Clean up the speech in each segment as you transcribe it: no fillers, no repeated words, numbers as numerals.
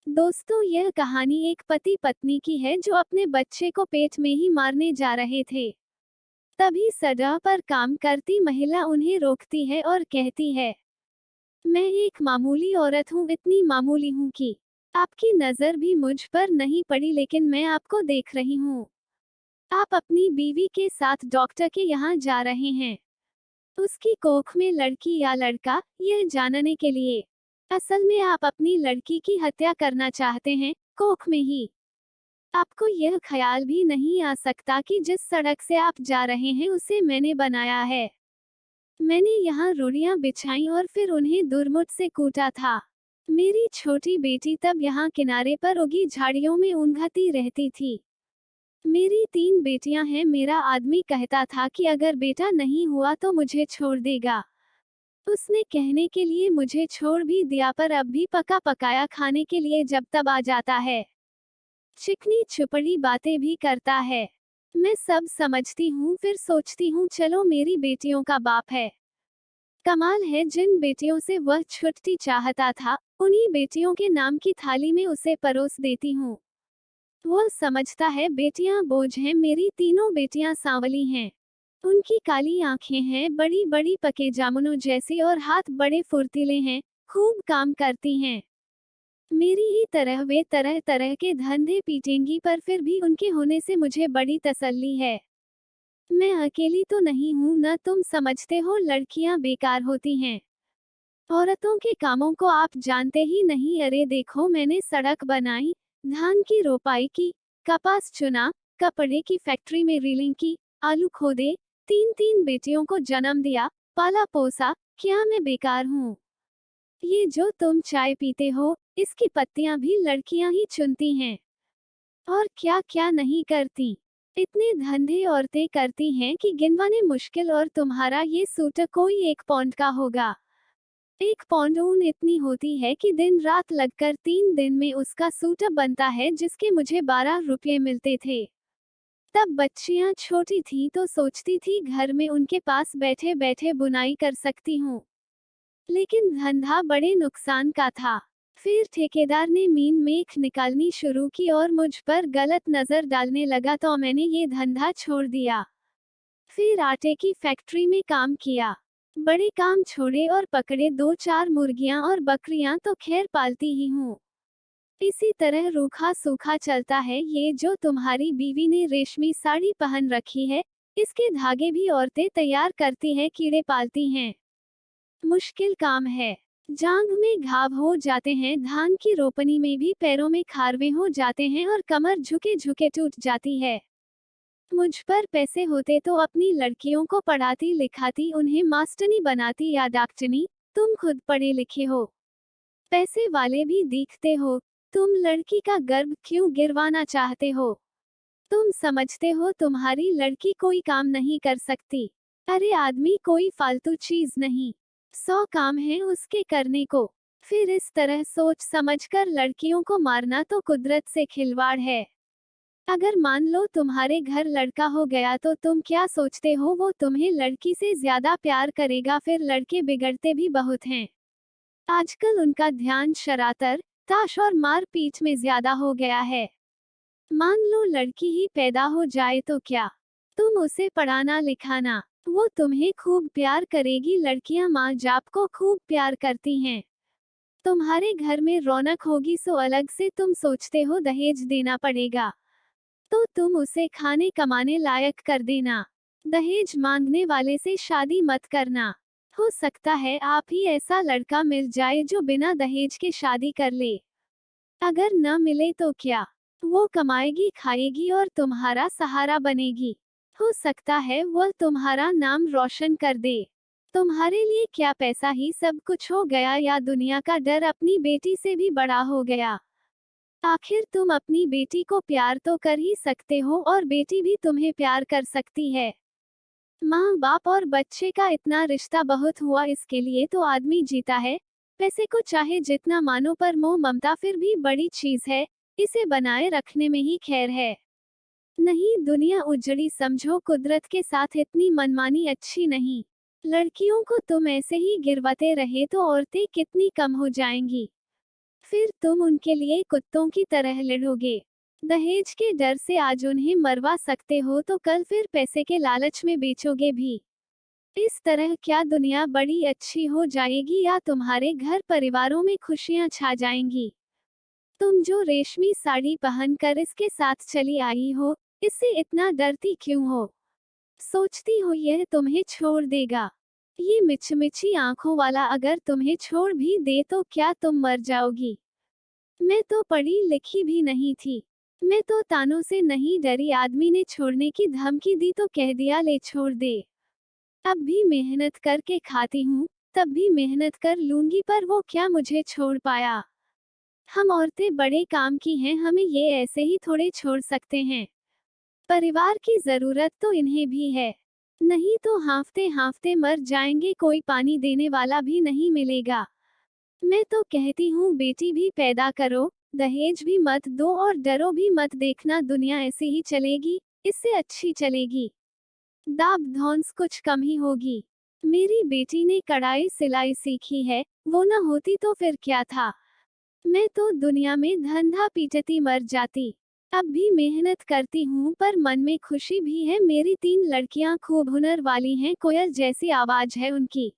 दोस्तों, यह कहानी एक पति पत्नी की है जो अपने बच्चे को पेट में ही मारने जा रहे थे। तभी सड़क पर काम करती महिला उन्हें रोकती है और कहती है, मैं एक मामूली औरत हूँ, इतनी मामूली हूँ कि आपकी नजर भी मुझ पर नहीं पड़ी, लेकिन मैं आपको देख रही हूँ। आप अपनी बीवी के साथ डॉक्टर के यहाँ जा रहे हैं, उसकी कोख में लड़की या लड़का, यह जानने के लिए। असल में आप अपनी लड़की की हत्या करना चाहते हैं, कोख में ही। आपको यह ख्याल भी नहीं आ सकता कि जिस सड़क से आप जा रहे हैं उसे मैंने बनाया है। मैंने यहाँ रोड़ियां बिछाई और फिर उन्हें दुर्मुठ से कूटा था। मेरी छोटी बेटी तब यहाँ किनारे पर उगी झाड़ियों में ऊँघती रहती थी। मेरी 3 बेटियां हैं। मेरा आदमी कहता था कि अगर बेटा नहीं हुआ तो मुझे छोड़ देगा। उसने कहने के लिए मुझे छोड़ भी दिया, पर अब भी पका पकाया खाने के लिए जब तब आ जाता है। चिकनी चुपड़ी बातें भी करता है। मैं सब समझती हूँ, फिर सोचती हूँ चलो मेरी बेटियों का बाप है। कमाल है, जिन बेटियों से वह छुट्टी चाहता था, उन्हीं बेटियों के नाम की थाली में उसे परोस देती हूँ। वह समझता है बेटियां बोझ हैं। मेरी तीनों बेटियां सांवली हैं। उनकी काली आंखें हैं, बड़ी बड़ी पके जामुनों जैसी, और हाथ बड़े फुर्तीले हैं, खूब काम करती हैं। मेरी ही तरह वे तरह तरह के धंधे पीटेंगी, पर फिर भी उनके होने से मुझे बड़ी तसल्ली है। मैं अकेली तो नहीं हूँ न, तुम समझते हो लड़कियां बेकार होती हैं। औरतों के कामों को आप जानते ही नहीं। अरे देखो, मैंने सड़क बनाई, धान की रोपाई की, कपास चुना, कपड़े की फैक्ट्री में रीलिंग की, आलू खोदे, 3 3 बेटियों को जन्म दिया, पाला पोसा। क्या मैं बेकार हूँ? ये जो तुम चाय पीते हो, इसकी पत्तियां भी लड़कियां ही चुनती हैं। और क्या क्या नहीं करती। इतने धंधे औरतें करती हैं कि गिनवाने मुश्किल, और तुम्हारा ये सूट कोई 1 पौंड का होगा। 1 पौंड ऊन इतनी होती है कि दिन रात लगकर 3 दिन में उसका सूट बनता है, जिसके मुझे 12 रुपये मिलते थे। तब बच्चियां छोटी थी तो सोचती थी घर में उनके पास बैठे बैठे बुनाई कर सकती हूँ। लेकिन धंधा बड़े नुकसान का था। फिर ठेकेदार ने मीन मेख निकालनी शुरू की और मुझ पर गलत नजर डालने लगा, तो मैंने ये धंधा छोड़ दिया। फिर आटे की फैक्ट्री में काम किया। बड़े काम छोड़े और पकड़े 2 4 मुर्गियां और बकरियां, तो खैर पालती ही हूँ। इसी तरह रूखा सूखा चलता है। ये जो तुम्हारी बीवी ने रेशमी साड़ी पहन रखी है, इसके धागे भी औरतें तैयार करती हैं, कीड़े पालती हैं। मुश्किल काम है। जांघ में घाव हो जाते हैं, धान की रोपनी में भी पैरों में खारवे हो जाते हैं, और कमर झुके झुके टूट जाती है। मुझ पर पैसे होते तो अपनी लड़कियों को पढ़ाती लिखाती, उन्हें मास्टरनी बनाती या डॉक्टरनी। तुम खुद पढ़े लिखे हो, पैसे वाले भी दिखते हो। तुम लड़की का गर्भ क्यों गिरवाना चाहते हो? तुम समझते हो तुम्हारी लड़की कोई काम नहीं कर सकती? अरे आदमी कोई फालतू चीज नहीं, 100 काम है उसके करने को। फिर इस तरह सोच समझकर लड़कियों को मारना तो कुदरत से खिलवाड़ है। अगर मान लो तुम्हारे घर लड़का हो गया तो तुम क्या सोचते हो वो तुम्हें लड़की से ज्यादा प्यार करेगा? फिर लड़के बिगड़ते भी बहुत हैं। आजकल उनका ध्यान शरारत, ताश और मार पीट में ज्यादा हो गया है। मान लो लड़की ही पैदा हो जाए तो क्या? तुम उसे पढ़ाना लिखाना, वो तुम्हें खूब प्यार करेगी। लड़कियां माँ बाप को खूब प्यार करती हैं। तुम्हारे घर में रौनक होगी, सो अलग से तुम सोचते हो दहेज देना पड़ेगा, तो तुम उसे खाने कमाने लायक कर देना। दहेज मांगने वाले से शादी मत करना। हो सकता है आप ही ऐसा लड़का मिल जाए जो बिना दहेज के शादी कर ले। अगर न मिले तो क्या? वो कमाएगी खाएगी और तुम्हारा सहारा बनेगी। हो सकता है वह तुम्हारा नाम रोशन कर दे। तुम्हारे लिए क्या पैसा ही सब कुछ हो गया, या दुनिया का डर अपनी बेटी से भी बड़ा हो गया? आखिर तुम अपनी बेटी को प्यार तो कर ही सकते हो, और बेटी भी तुम्हें प्यार कर सकती है। माँ बाप और बच्चे का इतना रिश्ता बहुत हुआ, इसके लिए तो आदमी जीता है। पैसे को चाहे जितना मानो, पर मोह ममता फिर भी बड़ी चीज है, इसे बनाए रखने में ही खैर है। नहीं, दुनिया उजड़ी समझो, कुदरत के साथ इतनी मनमानी अच्छी नहीं। लड़कियों को तुम ऐसे ही गिरवाते रहे तो औरतें कितनी कम हो जाएंगी। फिर तुम उनके लिए कुत्तों की तरह लड़ोगे। दहेज के डर से आज उन्हें मरवा सकते हो तो कल फिर पैसे के लालच में बेचोगे भी। इस तरह क्या दुनिया बड़ी अच्छी हो जाएगी या तुम्हारे घर परिवारों में खुशियां छा जाएंगी। तुम जो रेशमी साड़ी पहनकर इसके साथ चली आई हो, इससे इतना डरती क्यों हो? सोचती हो यह तुम्हें छोड़ देगा? ये मिचमिची आंखों वाला अगर तुम्हें छोड़ भी दे तो क्या तुम मर जाओगी? मैं तो पढ़ी लिखी भी नहीं थी। मैं तो तानों से नहीं डरी, आदमी ने छोड़ने की धमकी दी तो कह दिया ले छोड़ दे। अब भी मेहनत करके खाती हूँ, तब भी मेहनत कर लूंगी, पर वो क्या मुझे छोड़ पाया? हम औरतें बड़े काम की हैं, हमें ये ऐसे ही थोड़े छोड़ सकते हैं। परिवार की जरूरत तो इन्हें भी है, नहीं तो हांफते हांफते मर जाएंगे, कोई पानी देने वाला भी नहीं मिलेगा। मैं तो कहती हूँ बेटी भी पैदा करो, दहेज भी मत दो और डरो भी मत, देखना दुनिया ऐसे ही चलेगी, इससे अच्छी चलेगी। दाब धौंस कुछ कम ही होगी। मेरी बेटी ने कढ़ाई सिलाई सीखी है, वो न होती तो फिर क्या था? मैं तो दुनिया में धंधा पीटती मर जाती। अब भी मेहनत करती हूँ पर मन में खुशी भी है, मेरी 3 लड़कियाँ खूब हुनर वाली हैं, कोयल जैसी आवाज है उनकी।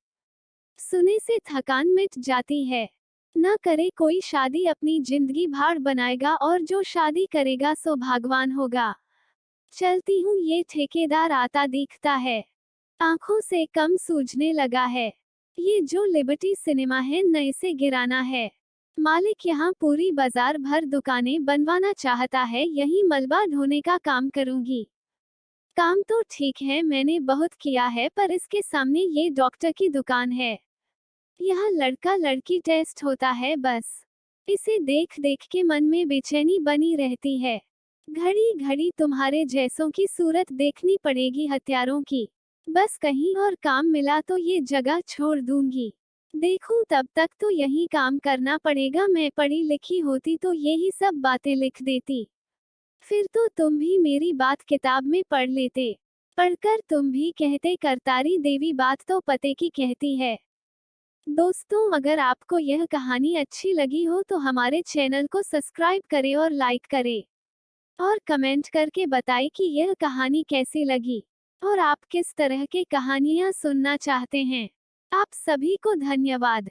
सुने से थकान मिट जाती है। न करे कोई शादी, अपनी जिंदगी भाड़ बनाएगा और जो शादी करेगा सो भगवान होगा। चलती हूँ, ये ठेकेदार आता दिखता है, आंखों से कम सूझने लगा है। ये जो लिबर्टी सिनेमा है न इसे गिराना है। मालिक यहाँ पूरी बाजार भर दुकानें बनवाना चाहता है, यही मलबा ढोने का काम करूंगी। काम तो ठीक है, मैंने बहुत किया है, पर इसके सामने ये डॉक्टर की दुकान है। यहाँ लड़का लड़की टेस्ट होता है बस। इसे देख देख के मन में बेचैनी बनी रहती है। घड़ी घड़ी तुम्हारे जैसों की सूरत देखनी पड़ेगी, हत्यारों की। बस कहीं और काम मिला तो ये जगह छोड़ दूंगी। देखूं तब तक तो यही काम करना पड़ेगा। मैं पढ़ी लिखी होती तो यही सब बातें लिख देती, फिर तो तुम भी मेरी बात किताब में पढ़ लेते। पढ़कर तुम भी कहते करतारी देवी बात तो पते की कहती है। दोस्तों, अगर आपको यह कहानी अच्छी लगी हो तो हमारे चैनल को सब्सक्राइब करें और लाइक करें, और कमेंट करके बताएं कि यह कहानी कैसी लगी और आप किस तरह के कहानियां सुनना चाहते हैं। आप सभी को धन्यवाद।